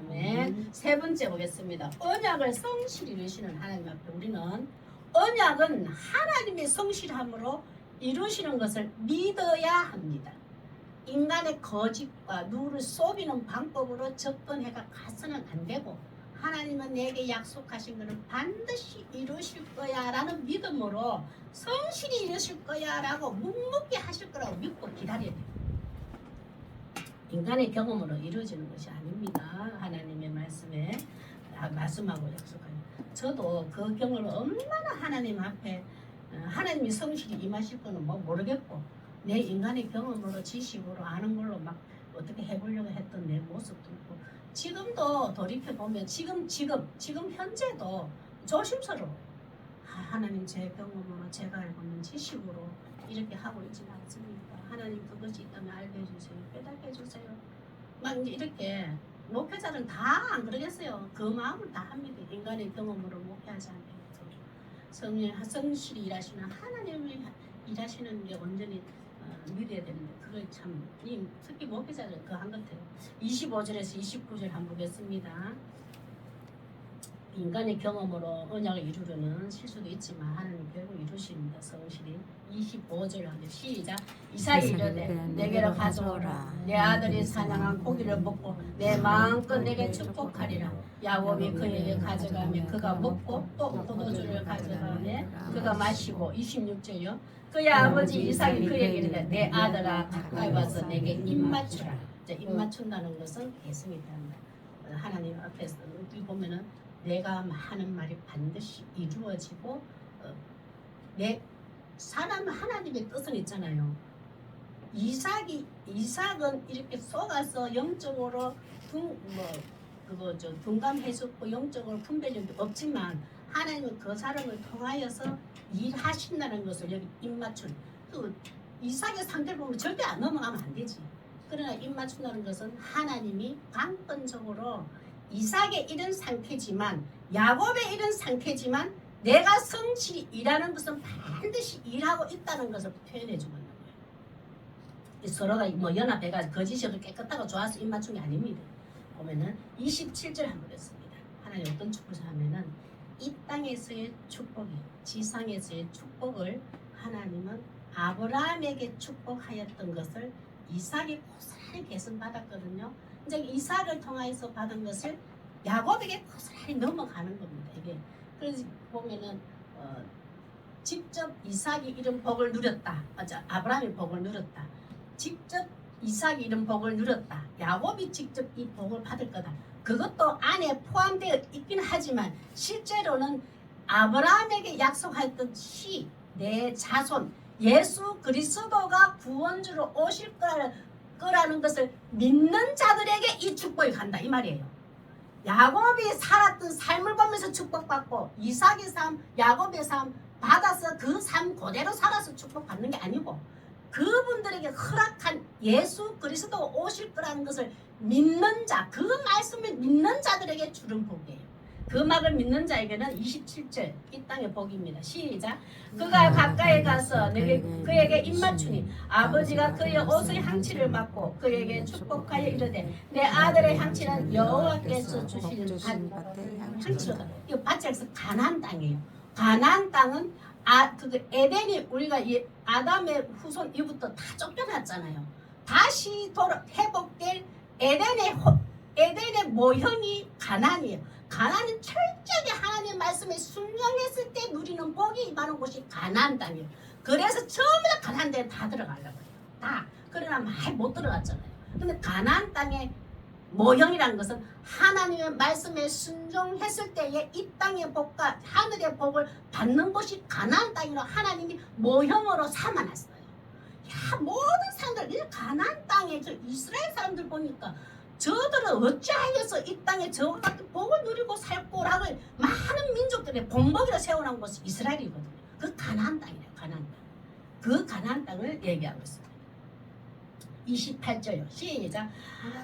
아멘. 세 번째 보겠습니다. 언약을 성실히 이루시는 하나님 앞에 우리는 언약은 하나님의 성실함으로 이루시는 것을 믿어야 합니다. 인간의 거짓과 누구를 속이는 방법으로 접근해가 가서는 안 되고 하나님은 내게 약속하신 것을 반드시 이루실 거야 라는 믿음으로 성실히 이루실 거야 라고 묵묵히 하실 거라고 믿고 기다려야 돼요. 인간의 경험으로 이루어지는 것이 아닙니다. 하나님의 말씀에 말씀하고 약속하는. 저도 그 경험을 얼마나 하나님 앞에 하나님이 성실히 임하실 거는 뭐 모르겠고 내 인간의 경험으로 지식으로 아는 걸로 막 어떻게 해보려고 했던 내 모습도 있고 지금도 돌이켜 보면 지금 현재도 조심스러워. 하나님 제 경험으로 제가 알고 있는 지식으로 이렇게 하고 있지는 않습니까? 하나님 그것이 있다면 알게 해주세요. 깨닫게 해주세요. 막 이제 이렇게 목회자는 다 안 그러겠어요. 그 마음을 다 합니다. 인간의 경험으로 목회하지 않겠죠. 성실히 일하시는 하나님이 일하시는 게 온전히 믿어야 되는데 그걸 참 특히 목회자는 그 한 것 같아요. 25절에서 29절 한번 보겠습니다. 인간의 경험으로 언약을 이루려는 실수도 있지만 하나님 결국 이루십니다. 성실히 25절 하면 시작. 이삭이 이르되 내게로 가져오라. 내 아들이 사냥한 고기를 먹고 내 마음껏 내게 축복하리라. 야곱이 그에게 가져가며 그가 먹고 또 포도주를 가져가며 그가 마시고 26절요. 그의 아버지 이삭이 그에게 이르되 내 아들아 가까이 와서 내게 입 맞추라. 입 맞춘다는 것은 계승이다. 하나님 앞에서 여기 보면은 내가 하는 말이 반드시 이루어지고 내 사람 하나님의 뜻은 있잖아요. 이삭은 이렇게 속아서 영적으로 둔감해졌고 영적으로 분별력이 없지만 하나님은 그 사람을 통하여서 일하신다는 것을 여기 입맞춘 그 이삭의 상태를 보면 절대 안 넘어가면 안 되지. 그러나 입맞춘다는 것은 하나님이 강권적으로 이삭의 이런 상태지만 야곱의 이런 상태지만 내가 성실히 일하는 것은 반드시 일하고 있다는 것을 표현해 주고 있는 거예요. 서로가 뭐 연합해가 거짓이어도 깨끗하고 좋아서 입맞춘 게 아닙니다. 보면은 27절 한번 보겠습니다. 하나님 어떤 축복을 하면은 이 땅에서의 축복이 지상에서의 축복을 하나님은 아브라함에게 축복하였던 것을 이삭이 고스란히 계승받았거든요. 이제 이삭을 통해서 받은 것을 야곱에게 고스란히 넘어가는 겁니다. 이게 그래서 보면은 직접 이삭이 이런 복을 누렸다. 맞아, 아브라함이 복을 누렸다. 직접 이삭이 이런 복을 누렸다. 야곱이 직접 이 복을 받을 거다. 그것도 안에 포함되어 있긴 하지만 실제로는 아브라함에게 약속했듯이 내 자손 예수 그리스도가 구원주로 오실 거라는 것을 믿는 자들에게 이 축복이 간다 이 말이에요. 야곱이 살았던 삶을 보면서 축복받고 이삭의 삶, 야곱의 삶 받아서 그 삶 그대로 살아서 축복받는 게 아니고 그분들에게 허락한 예수 그리스도 오실 거라는 것을 믿는 자, 그 말씀을 믿는 자들에게 주는 복이에요. 그 막을 믿는 자에게는 27절 이 땅의 복입니다. 시작. 그가 가까이 가서 그에게 입맞추니 아버지가 그의 옷의 향취를 맡고 그에게 축복하여 이르되 내 아들의 향취는 여호와께서 주시는 향취로다. 이 밭에서 가나안 땅이에요. 가나안 땅은 에덴이 우리가 아담의 후손 이부터 다 쫓겨났잖아요. 다시 회복될 에덴의 모형이 가나안이에요. 가나안은 철저하게 하나님의 말씀에 순종했을 때 누리는 복이 임하는 곳이 가나안 땅이에요. 그래서 처음에 가나안 땅에 다 들어가려고 해요. 다. 그러나 많이 못 들어갔잖아요. 근데 가나안 땅의 모형이라는 것은 하나님의 말씀에 순종했을 때에 이 땅의 복과 하늘의 복을 받는 곳이 가나안 땅이라 하나님이 모형으로 삼아놨어요. 야, 모든 사람들 이 가나안 땅에 저 이스라엘 사람들 보니까 저들은 어찌하여서 이 땅에 저와 같은 복을 누리고 살고라고 많은 민족들의 본보기로 세워놓은 곳이 이스라엘이거든요. 그 가나안 땅이래요. 가나안 땅. 그 가나안 땅을 얘기하고 있습니다. 28절요. 시작.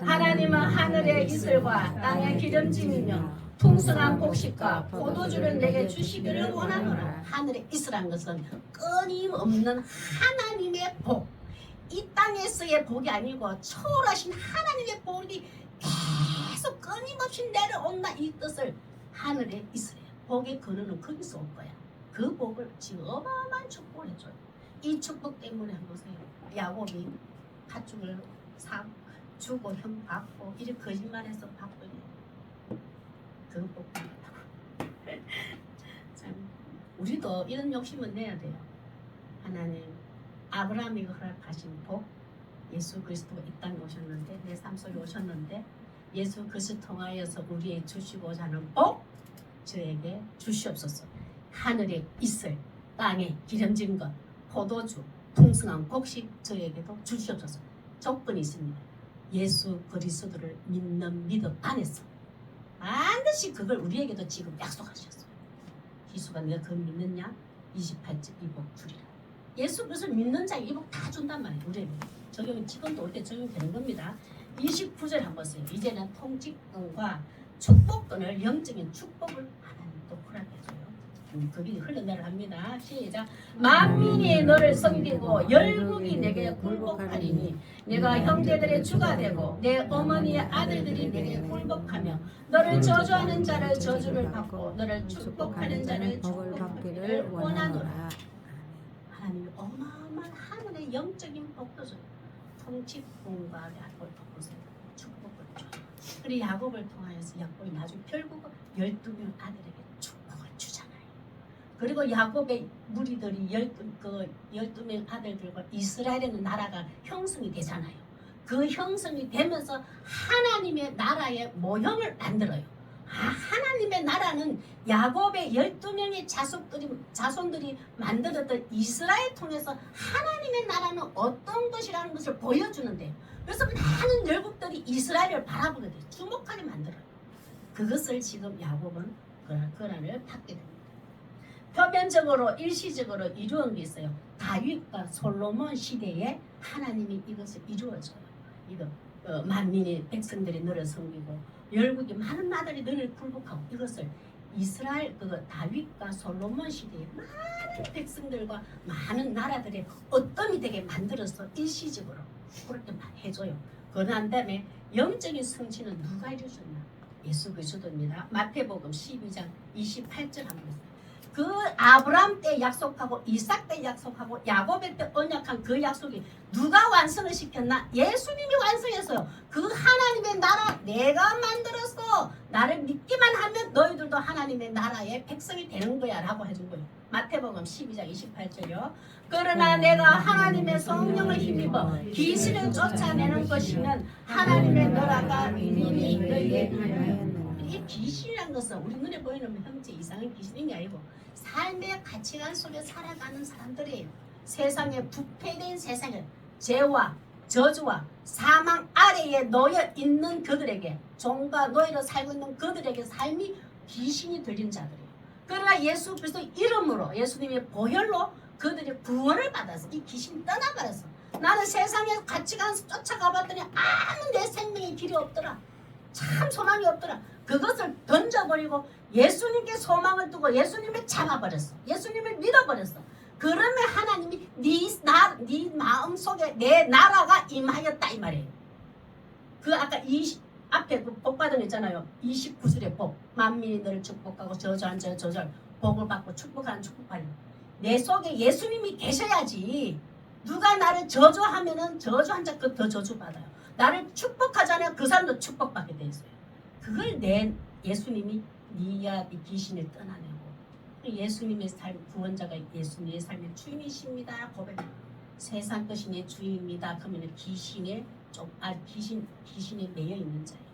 하나님은 하늘의 이슬과 땅의 기름짐이며 풍성한 곡식과 포도주를 내게 주시기를 원하노라. 하늘의 이슬한 것은 끊임없는 하나님의 복. 이 땅에서의 복이 아니고 초월하신 하나님의 복이 계속 끊임없이 내려온다 이 뜻을 하늘의 이슬이에요. 복의 근원은 거기서 올 거야. 그 복을 지금 어마어마한 축복을 해줘요. 이 축복 때문에 한번 보세요. 야곱이 가축을 주고 형 받고 이렇게 거짓말해서 받고 그 복 받는다고. 참 우리도 이런 욕심은 내야 돼요. 하나님 아브라함이 허락하신 복, 예수 그리스도가 이 땅에 오셨는데 내 삶 속에 오셨는데 예수 그리스도 통하여서 우리에게 주시고자 하는 복 저에게 주시옵소서. 하늘에 이슬, 땅에 기름진 것, 포도주, 풍성한 곡식 저에게도 주시옵소서. 조건이 있습니다. 예수 그리스도를 믿는 믿음 안에서 반드시 그걸 우리에게도 지금 약속하셨어요. 희수가 네가 그걸 믿느냐? 28절 이 복 주리라. 예수 그리스도를 믿는 자에게 이 복 다 준단 말이에요. 우리에게 적용이 지금도 올 때 적용되는 겁니다. 29절 한번 써요. 이제는 통치권과 축복권을 영적인 축복을 하나님 또 허락해줘요. 그게 흘러내려갑니다. 시작. 만민이 너를 섬기고 열국이 내게 굴복하리니 내가 형제들의 주가 되고 내 어머니의 아들들이 내게 굴복하며 너를 저주하는 자를 저주를 받고 너를 축복하는 자를 축복하기를 원하노라. 하나님이 어마어마한 하늘의 영적인 복도 줘요. 통치권과 약속을 보세요. 축복을 줘요. 그리고 야곱을 통하여서 야곱이 나중에 결국은 12명 아들에게 축복을 주잖아요. 그리고 야곱의 무리들이 12명 아들들과 이스라엘의 나라가 형성이 되잖아요. 그 형성이 되면서 하나님의 나라의 모형을 만들어요. 하나님의 나라는 야곱의 12명의 자손들이 만들었던 이스라엘 통해서 하나님의 나라는 어떤 것이라는 것을 보여주는데요. 그래서 많은 열국들이 이스라엘을 바라보게 돼요. 주목하게 만들어요. 그것을 지금 야곱은 권한을 받게 됩니다. 표면적으로 일시적으로 이루어진 게 있어요. 다윗과 솔로몬 시대에 하나님이 이것을 이루어줘요. 이거 만민의 백성들이 너를 섬기고 열국의 많은 나라들이 너를 굴복하고 이것을 이스라엘 다윗과 솔로몬 시대에 많은 백성들과 많은 나라들의 어떤 되게 만들어서 일시적으로 그렇게 해줘요. 그런 다음에 영적인 성취는 누가 이루어줬나? 예수 그리스도입니다. 마태복음 12장 28절 한번 보세요. 그 아브라함 때 약속하고 이삭 때 약속하고 야곱의 때 언약한 그 약속이 누가 완성을 시켰나? 예수님이 완성했어요. 그 하나님의 나라 내가 만들었어. 나를 믿기만 하면 너희들도 하나님의 나라의 백성이 되는 거야 라고 해준 거예요. 마태복음 12장 28절요. 그러나 내가 하나님의 성령을 힘입어 귀신을 쫓아내는 것이면 하나님의 나라가 이미 너희에게 이 귀신이란 것은 우리 눈에 보이는 형체 이상한 귀신이 아니고 삶의 가치관 속에 살아가는 사람들이에요. 세상에 부패된 세상에 죄와 저주와 사망 아래에 놓여 있는 그들에게 종과 노예로 살고 있는 그들에게 삶이 귀신이 들린 자들이에요. 그러나 예수 그리스도 이름으로 예수님의 보혈로 그들이 구원을 받아서 이 귀신이 떠나버렸어. 나는 세상의 가치관 쫓아가 봤더니 아무 내 생명의 길이 없더라. 참 소망이 없더라. 그것을 던져버리고 예수님께 소망을 두고 예수님을 잡아버렸어. 예수님을 믿어버렸어. 그러면 하나님이 네 마음속에 내 나라가 임하였다 이 말이에요. 그 아까 앞에 그 복 받은 거 있잖아요. 29절의 복. 만민이 너를 축복하고 저주한 자 저절 복을 받고 축복하는 축복하리. 내 속에 예수님이 계셔야지. 누가 나를 저주하면은 저주한 자 그 더 저주받아요. 나를 축복하잖아요. 그 사람도 축복받게 돼 있어요. 그걸 내 예수님이 네가 네 귀신을 떠나내고 예수님의 삶 구원자가 예수님의 삶의 주인이십니다. 고백. 세상 것이 내 주인입니다. 그러면 귀신에 귀신에 매여 있는 자예요.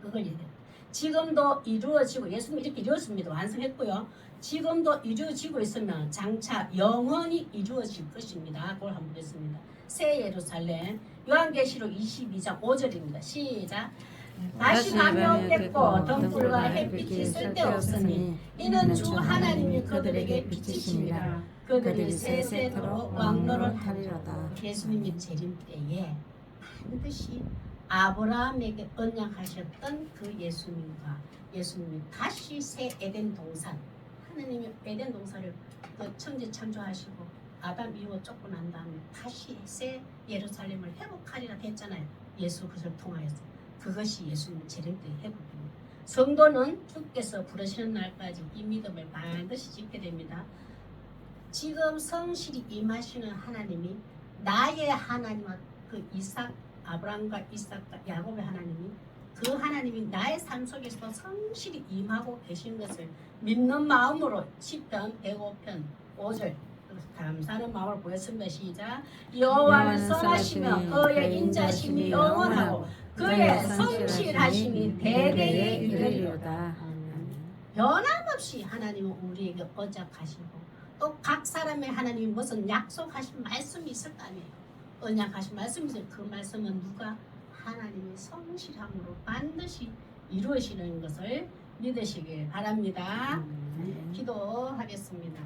그걸 얘기해요. 지금도 이루어지고 예수님 이렇게 이루었습니다. 완성했고요. 지금도 이루어지고 있으면 장차 영원히 이루어질 것입니다. 그걸 한번 보겠습니다. 새 예루살렘 요한계시록 22장 5절입니다. 시작. 다시 밤이 없겠고 등불과 햇빛이 쓸데없으니 이는 주 하나님이 그들에게 빛이십니다. 그들이 세세토록 왕노를 하리로다. 예수님이 재림 때에 반드시 아브라함에게 언약하셨던 그 예수님과 예수님이 다시 새 에덴 동산 하나님이 에덴 동산을 천지 창조하시고 아담 이후에 쫓고 난 다음에 다시 새 예루살렘을 회복하리라 했잖아요. 예수 그것을 통하여서 그것이 예수님 재림 때 회복입니다. 성도는 주께서 부르시는 날까지 이 믿음을 반드시 지켜야 됩니다. 지금 성실히 임하시는 하나님이 나의 하나님과 그 이삭 아브라함과 이삭과 야곱의 하나님이 그 하나님이 나의 삶 속에서 성실히 임하고 계신 것을 믿는 마음으로 시편 105편 5절 감사하는 마음을 보였습니다. 시작. 여호와는 선하시며 그의 인자심이 영원하고 그의 성실하심이 대대에 이르리로다. 변함없이 하나님은 우리에게 언약하시고 또 각 사람의 하나님이 무슨 약속하신 말씀이 있을 거 아니에요. 언약하신 말씀이 있어요. 그 말씀은 누가 하나님의 성실함으로 반드시 이루어지는 것을 믿으시길 바랍니다. 기도하겠습니다.